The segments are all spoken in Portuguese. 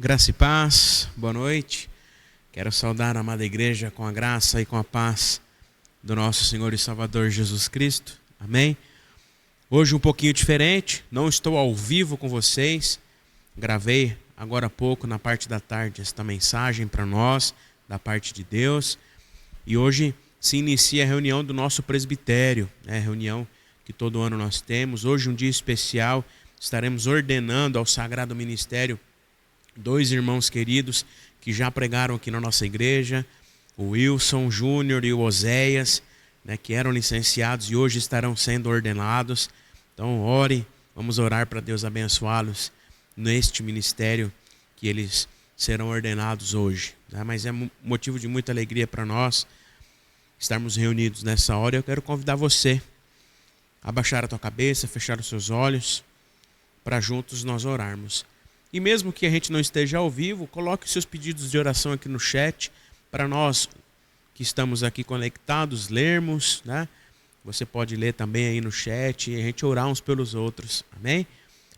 Graça e paz, boa noite. Quero saudar a amada igreja com a graça e com a paz do nosso Senhor e Salvador Jesus Cristo. Amém? Hoje um pouquinho diferente, não estou ao vivo com vocês. Gravei agora há pouco, na parte da tarde, esta mensagem para nós, da parte de Deus. E hoje se inicia a reunião do nosso presbitério, reunião que todo ano nós temos. Hoje um dia especial, estaremos ordenando ao Sagrado Ministério dois irmãos queridos que já pregaram aqui na nossa igreja, o Wilson Júnior e o Oséias, que eram licenciados e hoje estarão sendo ordenados. Então ore, vamos orar para Deus abençoá-los neste ministério que eles serão ordenados hoje. Mas é motivo de muita alegria para nós estarmos reunidos nessa hora. Eu quero convidar você a baixar a tua cabeça, fechar os seus olhos, para juntos nós orarmos. E mesmo que a gente não esteja ao vivo, coloque os seus pedidos de oração aqui no chat, para nós que estamos aqui conectados, lermos, Você pode ler também aí no chat e a gente orar uns pelos outros, amém?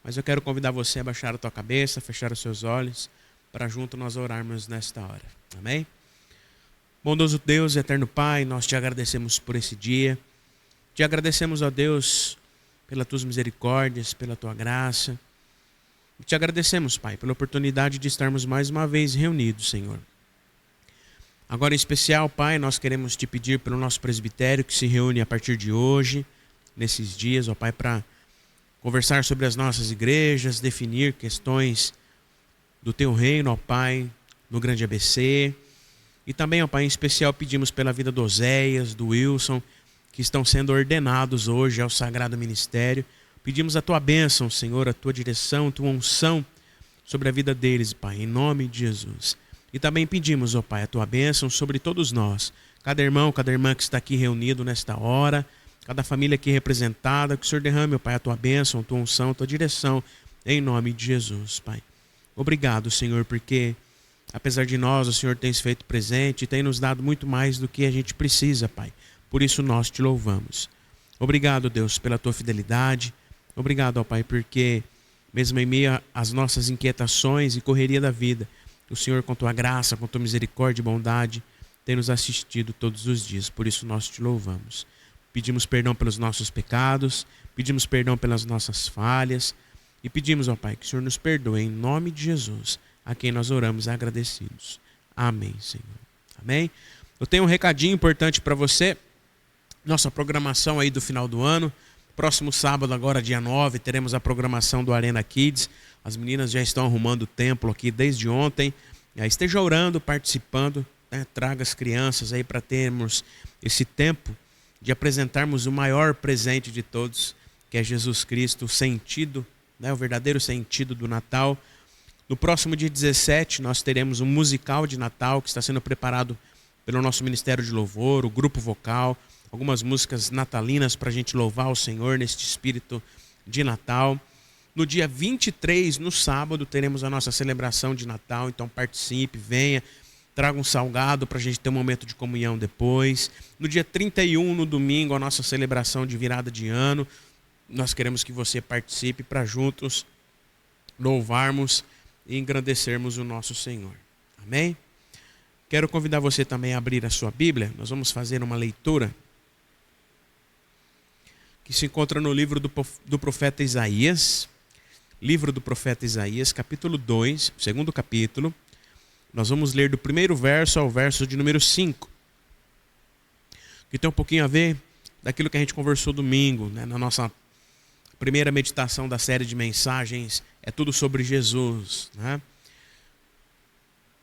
Mas eu quero convidar você a baixar a tua cabeça, fechar os seus olhos, para junto nós orarmos nesta hora, amém? Bondoso Deus, eterno Pai, nós te agradecemos por esse dia. Te agradecemos, ó Deus, pelas tuas misericórdias, pela tua graça. Te agradecemos, Pai, pela oportunidade de estarmos mais uma vez reunidos, Senhor. Agora, em especial, Pai, nós queremos te pedir pelo nosso presbitério que se reúne a partir de hoje, nesses dias, ó Pai, para conversar sobre as nossas igrejas, definir questões do teu reino, ó Pai, no grande ABC. E também, ó Pai, em especial pedimos pela vida do Oséias, do Wilson, que estão sendo ordenados hoje ao Sagrado Ministério. Pedimos a tua bênção, Senhor, a tua direção, a tua unção sobre a vida deles, Pai, em nome de Jesus. E também pedimos, ó Pai, a tua bênção sobre todos nós, cada irmão, cada irmã que está aqui reunido nesta hora, cada família aqui representada, que o Senhor derrame, ó Pai, a tua bênção, a tua unção, a tua direção, em nome de Jesus, Pai. Obrigado, Senhor, porque apesar de nós, o Senhor tem se feito presente e tem nos dado muito mais do que a gente precisa, Pai. Por isso nós te louvamos. Obrigado, Deus, pela tua fidelidade. Obrigado, ó Pai, porque mesmo em meio às nossas inquietações e correria da vida, o Senhor, com tua graça, com tua misericórdia e bondade, tem nos assistido todos os dias. Por isso nós te louvamos. Pedimos perdão pelos nossos pecados, pedimos perdão pelas nossas falhas e pedimos, ó Pai, que o Senhor nos perdoe em nome de Jesus, a quem nós oramos agradecidos. Amém, Senhor. Amém? Eu tenho um recadinho importante para você. Nossa programação aí do final do ano. Próximo sábado, agora dia 9, teremos a programação do Arena Kids. As meninas já estão arrumando o templo aqui desde ontem. Esteja orando, participando, traga as crianças aí para termos esse tempo de apresentarmos o maior presente de todos, que é Jesus Cristo, o sentido, o verdadeiro sentido do Natal. No próximo dia 17, nós teremos um musical de Natal que está sendo preparado pelo nosso Ministério de Louvor, o grupo vocal, algumas músicas natalinas para a gente louvar o Senhor neste espírito de Natal. No dia 23, no sábado, teremos a nossa celebração de Natal, então participe, venha, traga um salgado para a gente ter um momento de comunhão depois. No dia 31, no domingo, a nossa celebração de virada de ano. Nós queremos que você participe para juntos louvarmos e engrandecermos o nosso Senhor. Amém? Quero convidar você também a abrir a sua Bíblia. Nós vamos fazer uma leitura que se encontra no livro do profeta Isaías. Livro do profeta Isaías, capítulo 2, segundo capítulo. Nós vamos ler do primeiro verso ao verso de número 5. Que tem um pouquinho a ver daquilo que a gente conversou domingo, na nossa primeira meditação da série de mensagens. É tudo sobre Jesus,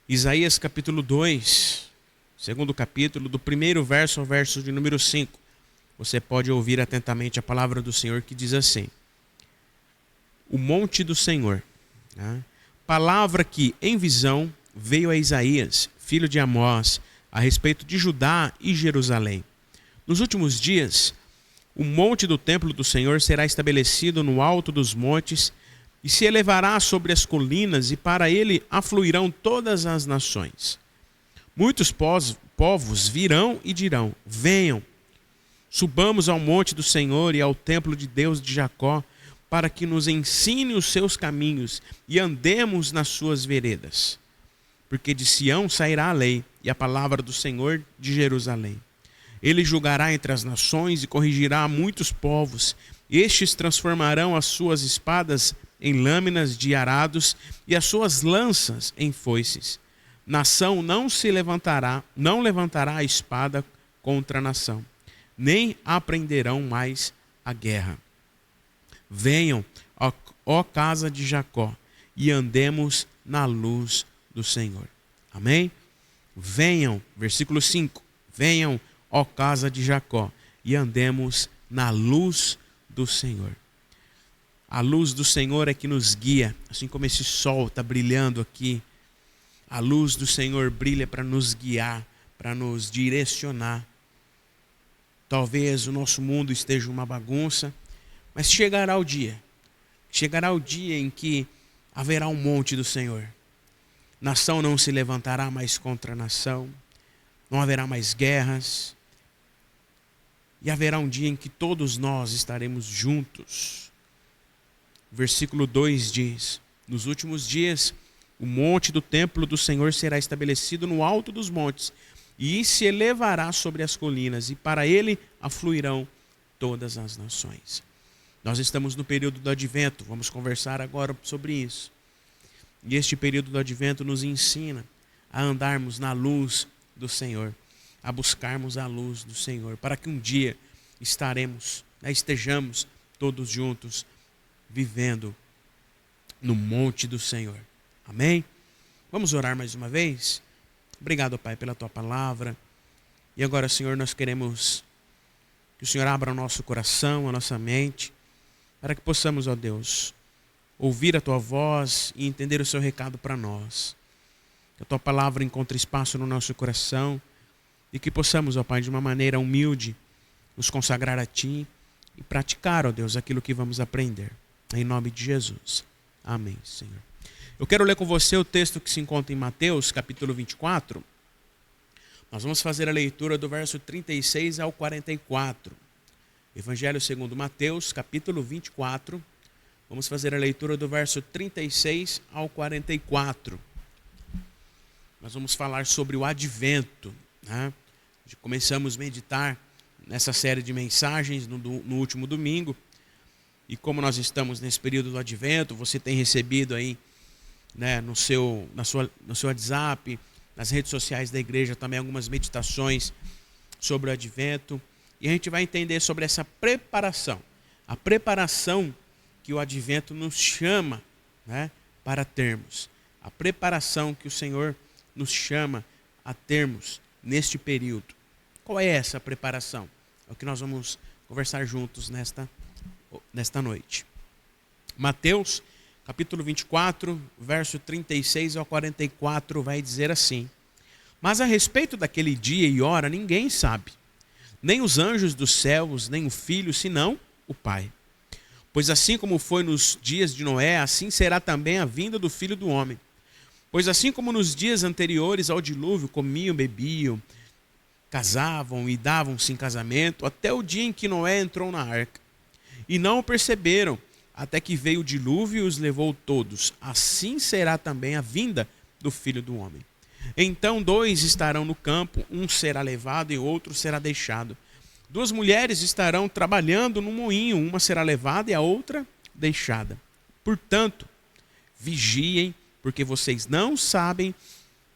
Isaías capítulo 2, segundo capítulo, do primeiro verso ao verso de número 5. Você pode ouvir atentamente a palavra do Senhor que diz assim: o monte do Senhor. Palavra que em visão veio a Isaías, filho de Amós, a respeito de Judá e Jerusalém. Nos últimos dias, o monte do templo do Senhor será estabelecido no alto dos montes e se elevará sobre as colinas, e para ele afluirão todas as nações. Muitos povos virão e dirão: venham, subamos ao monte do Senhor e ao templo de Deus de Jacó, para que nos ensine os seus caminhos e andemos nas suas veredas. Porque de Sião sairá a lei e a palavra do Senhor de Jerusalém. Ele julgará entre as nações e corrigirá muitos povos. Estes transformarão as suas espadas em lâminas de arados e as suas lanças em foices. Nação não levantará a espada contra a nação, nem aprenderão mais a guerra. Venham, ó casa de Jacó, e andemos na luz do Senhor. Amém? Venham, versículo 5. Venham, ó casa de Jacó, e andemos na luz do Senhor. A luz do Senhor é que nos guia, assim como esse sol está brilhando aqui. A luz do Senhor brilha para nos guiar, para nos direcionar. Talvez o nosso mundo esteja uma bagunça, mas chegará o dia em que haverá um monte do Senhor. Nação não se levantará mais contra nação, não haverá mais guerras, e haverá um dia em que todos nós estaremos juntos. Versículo 2 diz: nos últimos dias, o monte do templo do Senhor será estabelecido no alto dos montes, e se elevará sobre as colinas, e para ele afluirão todas as nações. Nós estamos no período do Advento, vamos conversar agora sobre isso. E este período do Advento nos ensina a andarmos na luz do Senhor, a buscarmos a luz do Senhor, para que um dia estejamos todos juntos, vivendo no monte do Senhor. Amém? Vamos orar mais uma vez? Obrigado, Pai, pela Tua palavra. E agora, Senhor, nós queremos que o Senhor abra o nosso coração, a nossa mente, para que possamos, ó Deus, ouvir a Tua voz e entender o Seu recado para nós. Que a Tua palavra encontre espaço no nosso coração e que possamos, ó Pai, de uma maneira humilde, nos consagrar a Ti e praticar, ó Deus, aquilo que vamos aprender. Em nome de Jesus. Amém, Senhor. Eu quero ler com você o texto que se encontra em Mateus, capítulo 24. Nós vamos fazer a leitura do verso 36 ao 44. Evangelho segundo Mateus, capítulo 24. Vamos fazer a leitura do verso 36 ao 44. Nós vamos falar sobre o advento, né? Começamos a meditar nessa série de mensagens no último domingo. E como nós estamos nesse período do advento, você tem recebido aí, né, no seu WhatsApp, nas redes sociais da igreja também algumas meditações sobre o advento. E a gente vai entender sobre essa preparação. A preparação que o advento nos chama, né, para termos. A preparação que o Senhor nos chama a termos neste período. Qual é essa preparação? É o que nós vamos conversar juntos nesta noite. Mateus, capítulo 24, verso 36 ao 44, vai dizer assim: mas a respeito daquele dia e hora ninguém sabe, nem os anjos dos céus, nem o Filho, senão o Pai. Pois assim como foi nos dias de Noé, assim será também a vinda do Filho do Homem. Pois assim como nos dias anteriores ao dilúvio comiam, bebiam, casavam e davam-se em casamento, até o dia em que Noé entrou na arca. E não o perceberam, até que veio o dilúvio e os levou todos. Assim será também a vinda do Filho do Homem. Então 2 estarão no campo, um será levado e outro será deixado. 2 mulheres estarão trabalhando no moinho, uma será levada e a outra deixada. Portanto, vigiem, porque vocês não sabem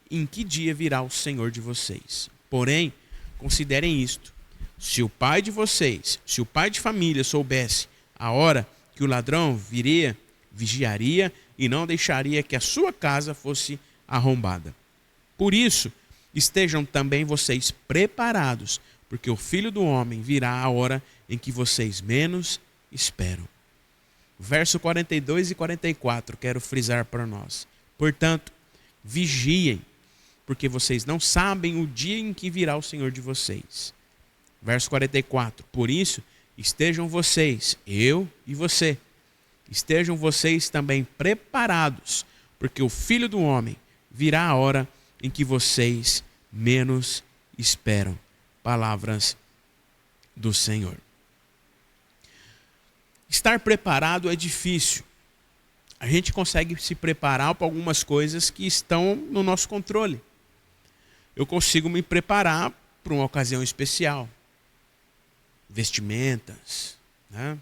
em que dia virá o Senhor de vocês. Porém, considerem isto: se o pai de vocês, se o pai de família soubesse a hora que o ladrão viria, vigiaria e não deixaria que a sua casa fosse arrombada. Por isso, estejam também vocês preparados, porque o Filho do Homem virá a hora em que vocês menos esperam. Verso 42 e 44, quero frisar para nós. Portanto, vigiem, porque vocês não sabem o dia em que virá o Senhor de vocês. Verso 44, por isso, estejam vocês, eu e você, estejam vocês também preparados, porque o Filho do Homem virá a hora em que vocês menos esperam. Palavras do Senhor. Estar preparado é difícil. A gente consegue se preparar para algumas coisas que estão no nosso controle. Eu consigo me preparar para uma ocasião especial. Vestimentas, né?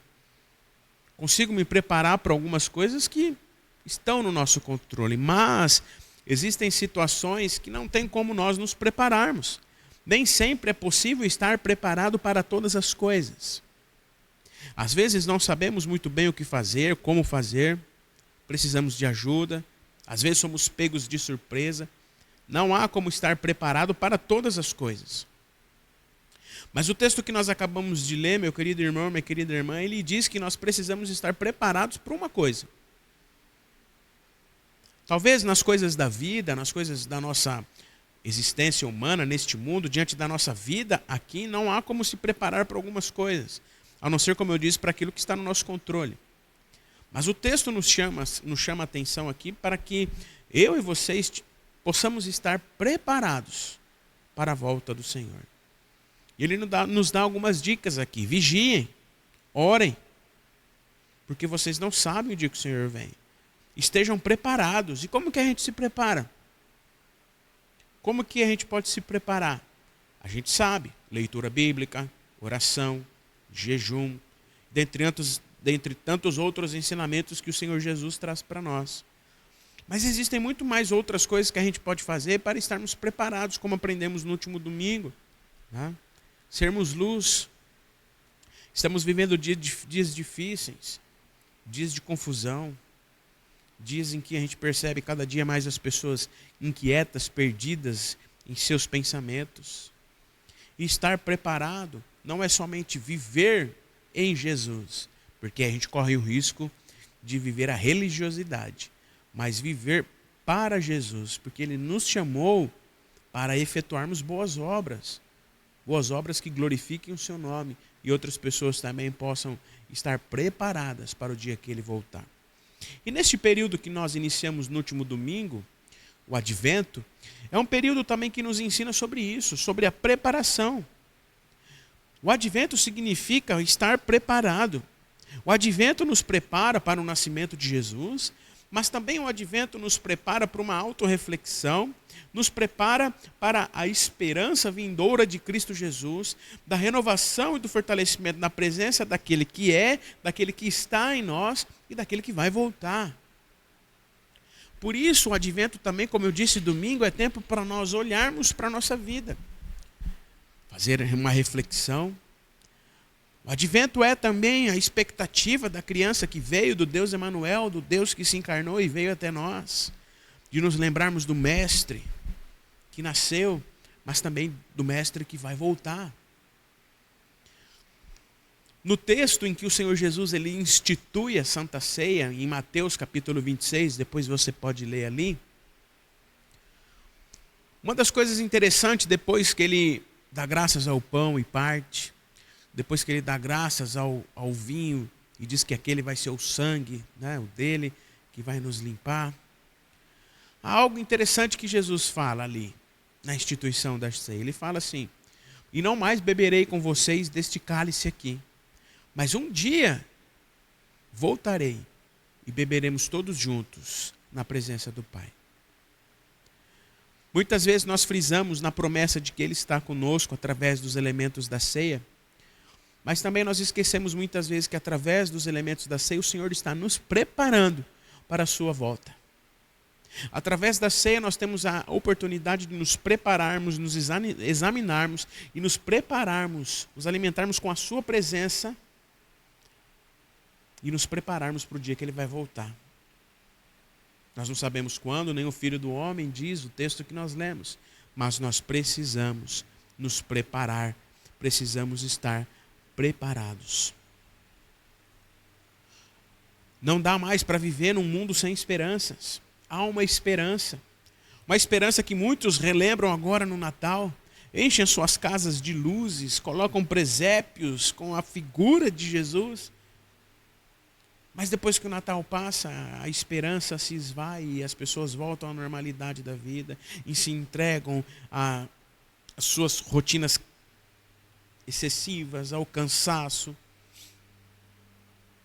Consigo me preparar para algumas coisas que estão no nosso controle, mas existem situações que não tem como nós nos prepararmos. Nem sempre é possível estar preparado para todas as coisas. Às vezes não sabemos muito bem o que fazer, como fazer, precisamos de ajuda, às vezes somos pegos de surpresa. Não há como estar preparado para todas as coisas. Mas o texto que nós acabamos de ler, meu querido irmão, minha querida irmã, ele diz que nós precisamos estar preparados para uma coisa. Talvez nas coisas da vida, nas coisas da nossa existência humana neste mundo, diante da nossa vida aqui, não há como se preparar para algumas coisas, a não ser, como eu disse, para aquilo que está no nosso controle. Mas o texto nos chama a atenção aqui para que eu e vocês possamos estar preparados para a volta do Senhor. E Ele nos dá algumas dicas aqui. Vigiem, orem, porque vocês não sabem o dia que o Senhor vem. Estejam preparados. E como que a gente se prepara? Como que a gente pode se preparar? A gente sabe, leitura bíblica, oração, jejum, dentre tantos outros ensinamentos que o Senhor Jesus traz para nós. Mas existem muito mais outras coisas que a gente pode fazer para estarmos preparados, como aprendemos no último domingo, né? Sermos luz. Estamos vivendo dias difíceis, dias de confusão, dias em que a gente percebe cada dia mais as pessoas inquietas, perdidas em seus pensamentos. E estar preparado não é somente viver em Jesus, porque a gente corre o risco de viver a religiosidade, mas viver para Jesus, porque Ele nos chamou para efetuarmos boas obras que glorifiquem o seu nome e outras pessoas também possam estar preparadas para o dia que Ele voltar. E neste período que nós iniciamos no último domingo, o Advento, é um período também que nos ensina sobre isso, sobre a preparação. O Advento significa estar preparado. O Advento nos prepara para o nascimento de Jesus, mas também o Advento nos prepara para uma autorreflexão, nos prepara para a esperança vindoura de Cristo Jesus, da renovação e do fortalecimento na presença daquele que é, daquele que está em nós e daquele que vai voltar. Por isso o Advento também, como eu disse domingo, é tempo para nós olharmos para a nossa vida, fazer uma reflexão. O Advento é também a expectativa da criança que veio, do Deus Emanuel, do Deus que se encarnou e veio até nós, de nos lembrarmos do Mestre que nasceu, mas também do Mestre que vai voltar. No texto em que o Senhor Jesus ele institui a Santa Ceia, em Mateus capítulo 26, depois você pode ler ali, uma das coisas interessantes, depois que ele dá graças ao pão e parte, depois que ele dá graças ao vinho e diz que aquele vai ser o sangue, né, o dele, que vai nos limpar. Há algo interessante que Jesus fala ali, na instituição da ceia. Ele fala assim: e não mais beberei com vocês deste cálice aqui, mas um dia voltarei e beberemos todos juntos na presença do Pai. Muitas vezes nós frisamos na promessa de que Ele está conosco através dos elementos da ceia, mas também nós esquecemos muitas vezes que através dos elementos da ceia o Senhor está nos preparando para a sua volta. Através da ceia nós temos a oportunidade de nos prepararmos, nos examinarmos e nos prepararmos, nos alimentarmos com a sua presença e nos prepararmos para o dia que Ele vai voltar. Nós não sabemos quando, nem o Filho do Homem, diz o texto que nós lemos, mas nós precisamos nos preparar, precisamos estar preparados. Não dá mais para viver num mundo sem esperanças. Há uma esperança que muitos relembram agora no Natal, enchem suas casas de luzes, colocam presépios com a figura de Jesus. Mas depois que o Natal passa, a esperança se esvai e as pessoas voltam à normalidade da vida e se entregam às suas rotinas excessivas, ao cansaço.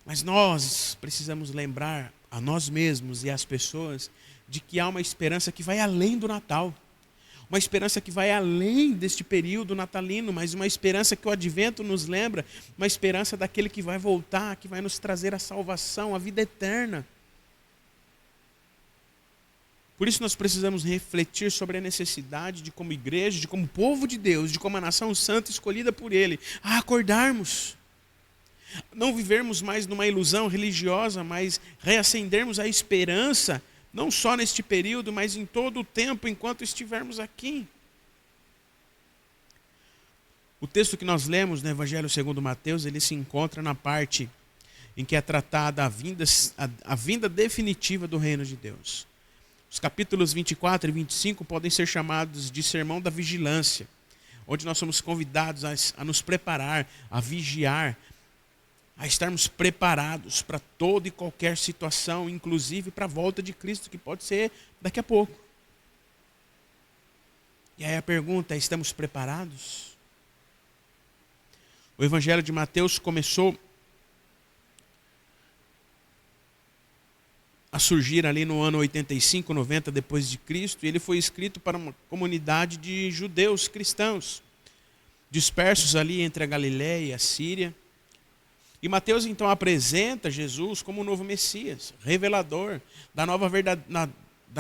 Mas nós precisamos lembrar a nós mesmos e às pessoas de que há uma esperança que vai além do Natal. Uma esperança que vai além deste período natalino, mas uma esperança que o Advento nos lembra, uma esperança daquele que vai voltar, que vai nos trazer a salvação, a vida eterna. Por isso nós precisamos refletir sobre a necessidade de, como igreja, de como povo de Deus, de como a nação santa escolhida por Ele, a acordarmos. Não vivermos mais numa ilusão religiosa, mas reacendermos a esperança, não só neste período, mas em todo o tempo enquanto estivermos aqui. O texto que nós lemos no Evangelho segundo Mateus, ele se encontra na parte em que é tratada a vinda definitiva do reino de Deus. Os capítulos 24 e 25 podem ser chamados de sermão da vigilância, onde nós somos convidados a nos preparar, a vigiar, a estarmos preparados para toda e qualquer situação, inclusive para a volta de Cristo, que pode ser daqui a pouco. E aí a pergunta é: estamos preparados? O Evangelho de Mateus começou a surgir ali no ano 85, 90 depois de Cristo, e ele foi escrito para uma comunidade de judeus cristãos, dispersos ali entre a Galiléia e a Síria. E Mateus então apresenta Jesus como o novo Messias, revelador da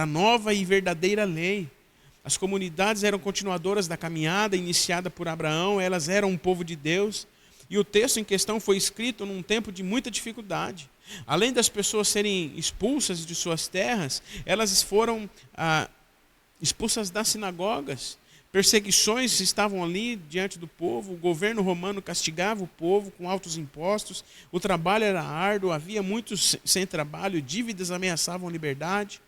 nova e verdadeira lei. As comunidades eram continuadoras da caminhada iniciada por Abraão, elas eram um povo de Deus, e o texto em questão foi escrito num tempo de muita dificuldade. Além das pessoas serem expulsas de suas terras, elas foram expulsas das sinagogas. Perseguições estavam ali diante do povo, o governo romano castigava o povo com altos impostos, o trabalho era árduo, havia muitos sem trabalho, dívidas ameaçavam a liberdade.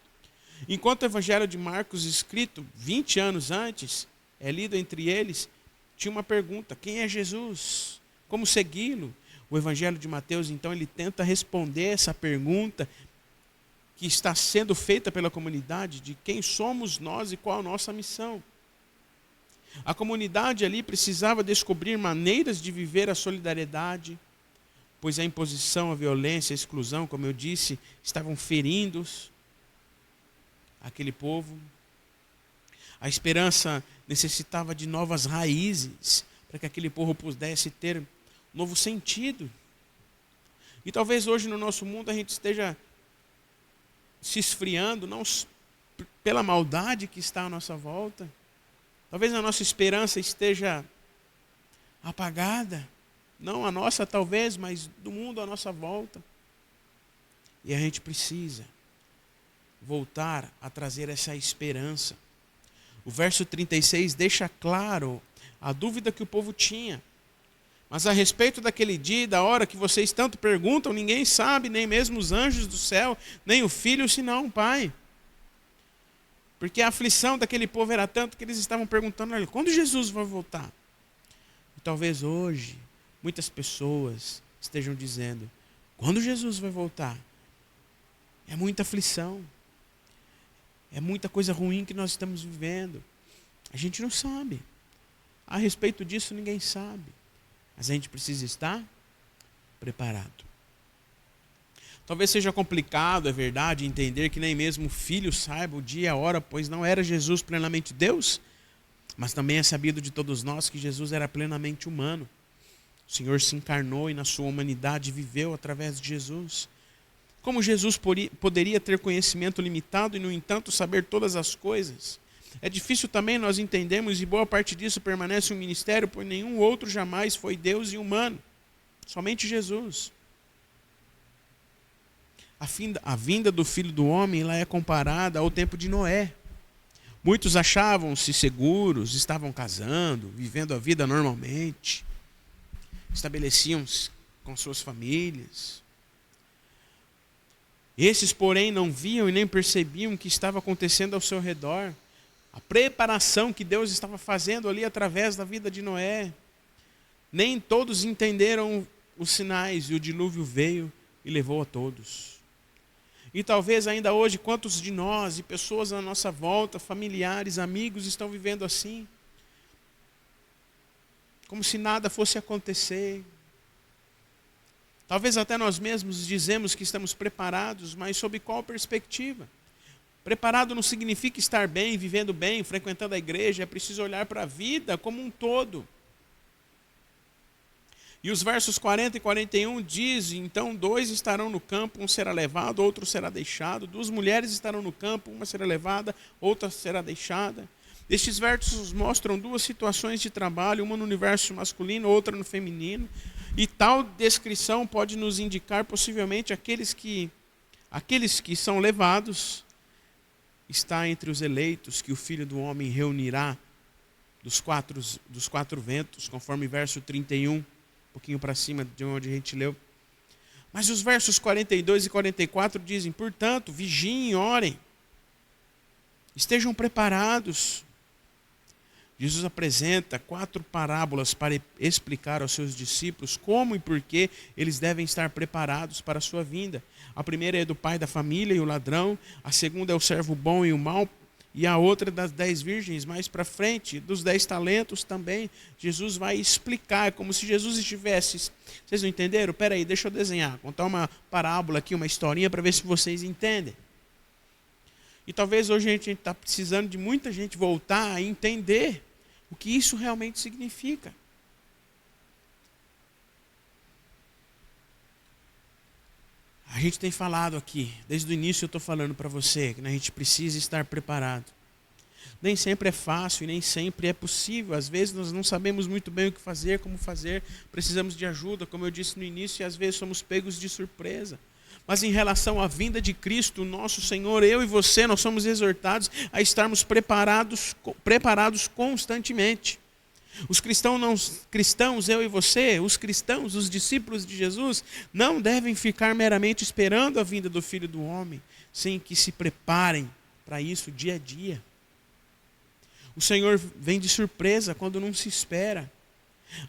Enquanto o Evangelho de Marcos, escrito 20 anos antes, é lido entre eles, tinha uma pergunta: quem é Jesus? Como segui-lo? O Evangelho de Mateus, então, ele tenta responder essa pergunta que está sendo feita pela comunidade, de quem somos nós e qual a nossa missão. A comunidade ali precisava descobrir maneiras de viver a solidariedade, pois a imposição, a violência, a exclusão, como eu disse, estavam ferindo aquele povo. A esperança necessitava de novas raízes para que aquele povo pudesse ter novo sentido. E talvez hoje no nosso mundo a gente esteja se esfriando, não pela maldade que está à nossa volta. Talvez a nossa esperança esteja apagada. Não a nossa talvez, mas do mundo à nossa volta. E a gente precisa voltar a trazer essa esperança. O verso 36 deixa claro a dúvida que o povo tinha. Mas a respeito daquele dia e da hora que vocês tanto perguntam, ninguém sabe, nem mesmo os anjos do céu, nem o Filho, senão o Pai. Porque a aflição daquele povo era tanto que eles estavam perguntando: olha, quando Jesus vai voltar? E talvez hoje muitas pessoas estejam dizendo: quando Jesus vai voltar? É muita aflição. É muita coisa ruim que nós estamos vivendo. A gente não sabe. A respeito disso ninguém sabe. Mas a gente precisa estar preparado. Talvez seja complicado, é verdade, entender que nem mesmo o Filho saiba o dia e a hora, pois não era Jesus plenamente Deus, mas também é sabido de todos nós que Jesus era plenamente humano. O Senhor se encarnou e na sua humanidade viveu através de Jesus. Como Jesus poderia ter conhecimento limitado e, no entanto, saber todas as coisas? É difícil também nós entendermos, e boa parte disso permanece um ministério, pois nenhum outro jamais foi Deus e humano. Somente Jesus. A vinda do Filho do Homem lá é comparada ao tempo de Noé. Muitos achavam-se seguros, estavam casando, vivendo a vida normalmente, estabeleciam-se com suas famílias. Esses, porém, não viam e nem percebiam o que estava acontecendo ao seu redor. A preparação que Deus estava fazendo ali através da vida de Noé. Nem todos entenderam os sinais, e o dilúvio veio e levou a todos. E talvez ainda hoje, quantos de nós e pessoas à nossa volta, familiares, amigos, estão vivendo assim? Como se nada fosse acontecer. Talvez até nós mesmos dizemos que estamos preparados, mas sob qual perspectiva? Preparado não significa estar bem, vivendo bem, frequentando a igreja. É preciso olhar para a vida como um todo. E os versos 40 e 41 dizem: então 2 estarão no campo, um será levado, outro será deixado. 2 mulheres estarão no campo, uma será levada, outra será deixada. Estes versos mostram 2 situações de trabalho, uma no universo masculino, outra no feminino. E tal descrição pode nos indicar possivelmente aqueles que são levados está entre os eleitos que o Filho do Homem reunirá dos quatro ventos, conforme verso 31, um pouquinho para cima de onde a gente leu. Mas os versos 42 e 44 dizem: portanto, vigiem e orem, estejam preparados. Jesus apresenta 4 parábolas para explicar aos seus discípulos como e por que eles devem estar preparados para a sua vinda. A primeira é do pai da família e o ladrão, a segunda é o servo bom e o mau, e a outra das 10 virgens. Mais para frente, dos 10 talentos também, Jesus vai explicar, como se Jesus estivesse... Vocês não entenderam? Espera aí, deixa eu desenhar, contar uma parábola aqui, uma historinha, para ver se vocês entendem. E talvez hoje a gente está precisando de muita gente voltar a entender o que isso realmente significa. A gente tem falado aqui, desde o início eu estou falando para você, que a gente precisa estar preparado. Nem sempre é fácil e nem sempre é possível. Às vezes nós não sabemos muito bem o que fazer, como fazer, precisamos de ajuda, como eu disse no início, e às vezes somos pegos de surpresa. Mas em relação à vinda de Cristo, nosso Senhor, eu e você, nós somos exortados a estarmos preparados constantemente. Os cristãos, eu e você, os cristãos, os discípulos de Jesus, não devem ficar meramente esperando a vinda do Filho do Homem, sem que se preparem para isso dia a dia. O Senhor vem de surpresa quando não se espera.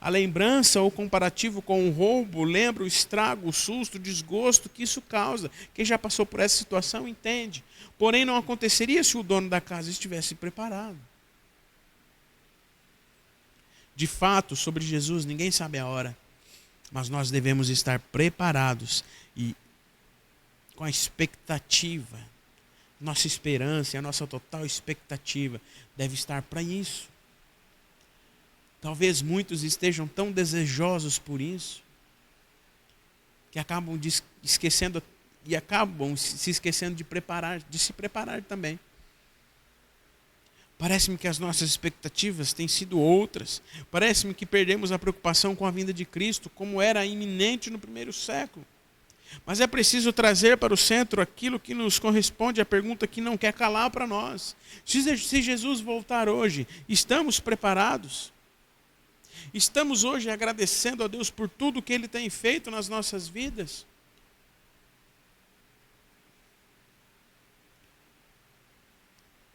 A lembrança ou comparativo com o roubo lembra o estrago, o susto, o desgosto que isso causa. Quem já passou por essa situação entende. Porém, não aconteceria se o dono da casa estivesse preparado. De fato, sobre Jesus, ninguém sabe a hora, mas nós devemos estar preparados e com a expectativa. Nossa esperança e a nossa total expectativa deve estar para isso. Talvez muitos estejam tão desejosos por isso, que acabam esquecendo e acabam se esquecendo de se preparar também. Parece-me que as nossas expectativas têm sido outras. Parece-me que perdemos a preocupação com a vinda de Cristo, como era iminente no primeiro século. Mas é preciso trazer para o centro aquilo que nos corresponde à pergunta que não quer calar para nós. Se Jesus voltar hoje, estamos preparados? Estamos hoje agradecendo a Deus por tudo que Ele tem feito nas nossas vidas?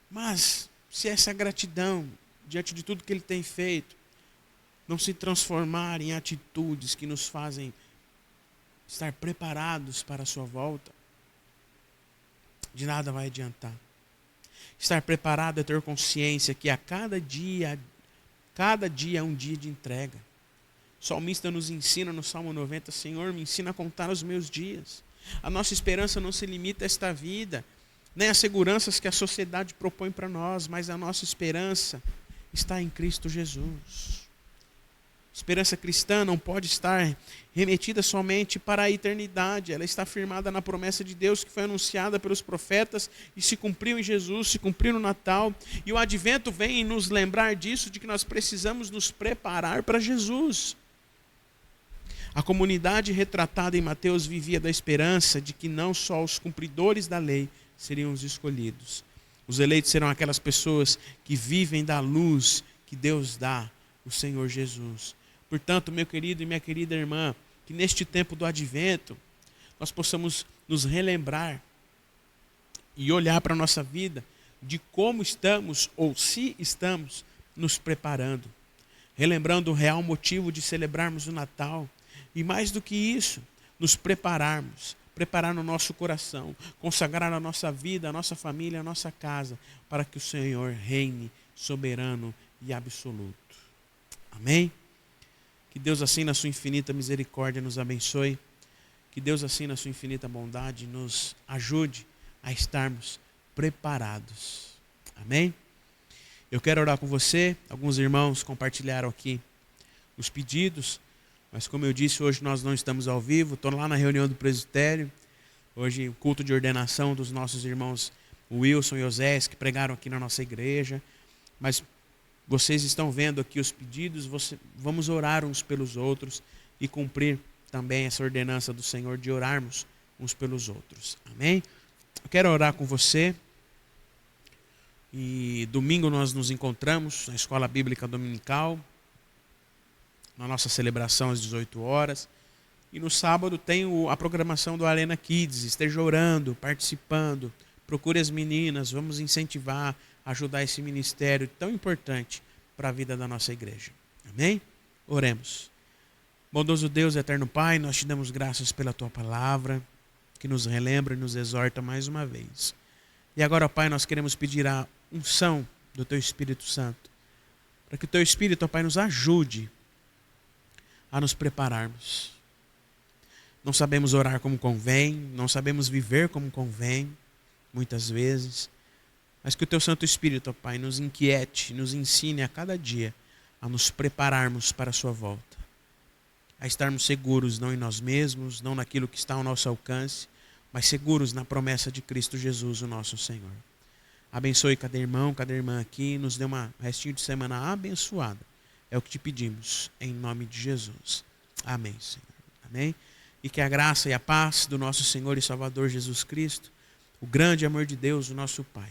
Mas, se essa gratidão, diante de tudo que Ele tem feito, não se transformar em atitudes que nos fazem estar preparados para a sua volta, de nada vai adiantar. Estar preparado é ter consciência que a cada dia é um dia de entrega. O salmista nos ensina no Salmo 90, Senhor, me ensina a contar os meus dias. A nossa esperança não se limita a esta vida, nem às seguranças que a sociedade propõe para nós, mas a nossa esperança está em Cristo Jesus. Esperança cristã não pode estar remetida somente para a eternidade. Ela está firmada na promessa de Deus que foi anunciada pelos profetas e se cumpriu em Jesus, se cumpriu no Natal. E o Advento vem nos lembrar disso, de que nós precisamos nos preparar para Jesus. A comunidade retratada em Mateus vivia da esperança de que não só os cumpridores da lei seriam os escolhidos. Os eleitos serão aquelas pessoas que vivem da luz que Deus dá, o Senhor Jesus. Portanto, meu querido e minha querida irmã, que neste tempo do Advento, nós possamos nos relembrar e olhar para a nossa vida de como estamos ou se estamos nos preparando. Relembrando o real motivo de celebrarmos o Natal. E mais do que isso, nos prepararmos. Preparar no nosso coração, consagrar a nossa vida, a nossa família, a nossa casa, para que o Senhor reine soberano e absoluto. Amém? Que Deus assim na sua infinita misericórdia nos abençoe. Que Deus, assim, na sua infinita bondade, nos ajude a estarmos preparados. Amém? Eu quero orar com você. Alguns irmãos compartilharam aqui os pedidos, mas como eu disse, hoje nós não estamos ao vivo. Estou lá na reunião do presbitério. Hoje, o culto de ordenação dos nossos irmãos Wilson e Osés, que pregaram aqui na nossa igreja. Mas vocês estão vendo aqui os pedidos. Vamos orar uns pelos outros e cumprir também essa ordenança do Senhor de orarmos uns pelos outros. Amém? Eu quero orar com você. E domingo nós nos encontramos na Escola Bíblica Dominical, na nossa celebração às 18 horas. E no sábado tem a programação do Arena Kids. Esteja orando, participando. Procure as meninas, vamos incentivar, ajudar esse ministério tão importante para a vida da nossa igreja. Amém? Oremos. Bondoso Deus, eterno Pai, nós te damos graças pela tua palavra, que nos relembra e nos exorta mais uma vez. E agora, Pai, nós queremos pedir a unção do teu Espírito Santo, para que o teu Espírito, Pai, nos ajude a nos prepararmos. Não sabemos orar como convém, não sabemos viver como convém, muitas vezes, mas que o teu Santo Espírito, Pai, nos inquiete, nos ensine a cada dia a nos prepararmos para a sua volta. A estarmos seguros não em nós mesmos, não naquilo que está ao nosso alcance, mas seguros na promessa de Cristo Jesus, o nosso Senhor. Abençoe cada irmão, cada irmã aqui, nos dê um restinho de semana abençoada. É o que te pedimos, em nome de Jesus. Amém, Senhor. Amém? E que a graça e a paz do nosso Senhor e Salvador Jesus Cristo, o grande amor de Deus, o nosso Pai,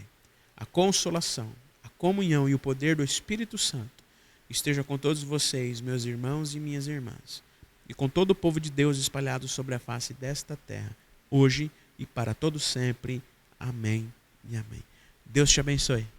a consolação, a comunhão e o poder do Espírito Santo esteja com todos vocês, meus irmãos e minhas irmãs, e com todo o povo de Deus espalhado sobre a face desta terra, hoje e para todo sempre. Amém e amém. Deus te abençoe.